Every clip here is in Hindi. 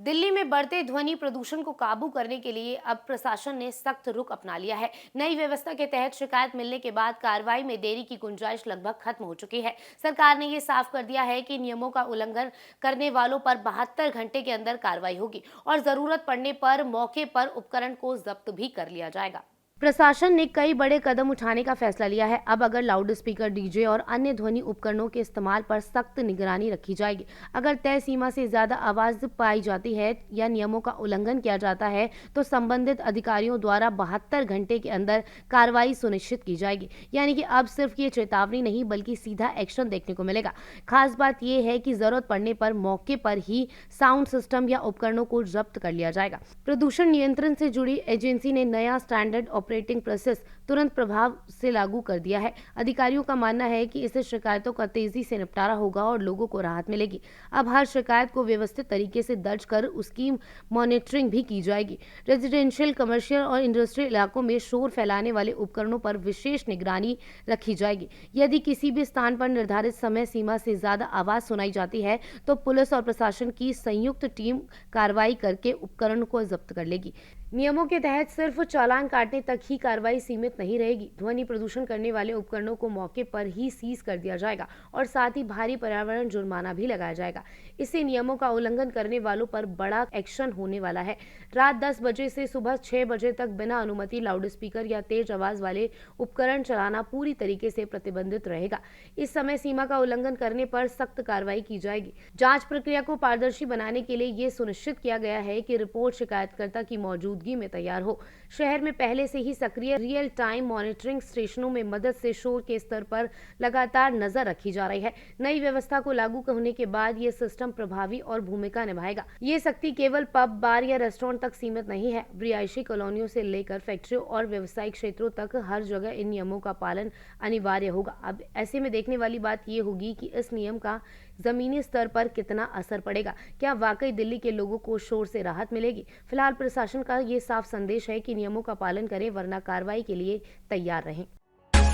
दिल्ली में बढ़ते ध्वनि प्रदूषण को काबू करने के लिए अब प्रशासन ने सख्त रुख अपना लिया है। नई व्यवस्था के तहत शिकायत मिलने के बाद कार्रवाई में देरी की गुंजाइश लगभग खत्म हो चुकी है। सरकार ने ये साफ कर दिया है कि नियमों का उल्लंघन करने वालों पर 72 घंटे के अंदर कार्रवाई होगी और जरूरत पड़ने पर मौके पर उपकरण को जब्त भी कर लिया जाएगा। प्रशासन ने कई बड़े कदम उठाने का फैसला लिया है। अब अगर लाउड स्पीकर, डीजे और अन्य ध्वनि उपकरणों के इस्तेमाल पर सख्त निगरानी रखी जाएगी। अगर तय सीमा से ज्यादा आवाज पाई जाती है या नियमों का उल्लंघन किया जाता है तो संबंधित अधिकारियों द्वारा 72 घंटे के अंदर कार्रवाई सुनिश्चित की जाएगी। यानी कि अब सिर्फ ये चेतावनी नहीं बल्कि सीधा एक्शन देखने को मिलेगा। खास बात यह है कि जरूरत पड़ने पर मौके पर ही साउंड सिस्टम या उपकरणों को जब्त कर लिया जाएगा। प्रदूषण नियंत्रण से जुड़ी एजेंसी ने नया स्टैंडर्ड ऑपरेटिंग प्रोसेस तुरंत प्रभाव से लागू कर दिया है। अधिकारियों का मानना है कि इससे शिकायतों का तेजी से निपटारा होगा और लोगों को राहत मिलेगी। अब हर शिकायत को व्यवस्थित तरीके से दर्ज कर उसकी मॉनिटरिंग भी की जाएगी। रेजिडेंशियल, कमर्शियल और इंडस्ट्रियल इलाकों में शोर फैलाने वाले उपकरणों पर विशेष निगरानी रखी जाएगी। यदि किसी भी स्थान पर निर्धारित समय सीमा से ज्यादा आवाज सुनाई जाती है तो पुलिस और प्रशासन की संयुक्त टीम कार्रवाई करके उपकरण को जब्त कर लेगी। नियमों के तहत सिर्फ चालान काटने तक ही कार्रवाई सीमित नहीं रहेगी। ध्वनि प्रदूषण करने वाले उपकरणों को मौके पर ही सीज कर दिया जाएगा और साथ ही भारी पर्यावरण जुर्माना भी लगाया जाएगा। इससे नियमों का उल्लंघन करने वालों पर बड़ा एक्शन होने वाला है। रात 10 बजे से सुबह 6 बजे तक बिना अनुमति लाउड स्पीकर या तेज आवाज वाले उपकरण चलाना पूरी तरीके से प्रतिबंधित रहेगा। इस समय सीमा का उल्लंघन करने पर सख्त कार्रवाई की जाएगी। जांच प्रक्रिया को पारदर्शी बनाने के लिए ये सुनिश्चित किया गया है कि रिपोर्ट शिकायतकर्ता की मौजूदगी में तैयार हो। शहर में पहले से ही सक्रिय रियल टाइम मॉनिटरिंग स्टेशनों में मदद से शोर के स्तर पर लगातार नजर रखी जा रही है। नई व्यवस्था को लागू होने के बाद ये सिस्टम प्रभावी और भूमिका निभाएगा। ये सख्ती केवल पब, बार या रेस्टोरेंट तक सीमित नहीं है। रिहायशी कॉलोनियों से लेकर फैक्ट्रियों और व्यावसायिक क्षेत्रों तक हर जगह इन नियमों का पालन अनिवार्य होगा। अब ऐसे में देखने वाली बात ये होगी कि इस नियम का जमीनी स्तर पर कितना असर पड़ेगा। क्या वाकई दिल्ली के लोगों को शोर से राहत मिलेगी? फिलहाल प्रशासन का ये साफ संदेश है कि नियमों का पालन करें वरना कार्रवाई के लिए तैयार रहें।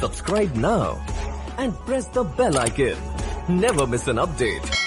Subscribe now and press the bell icon. Never miss an update.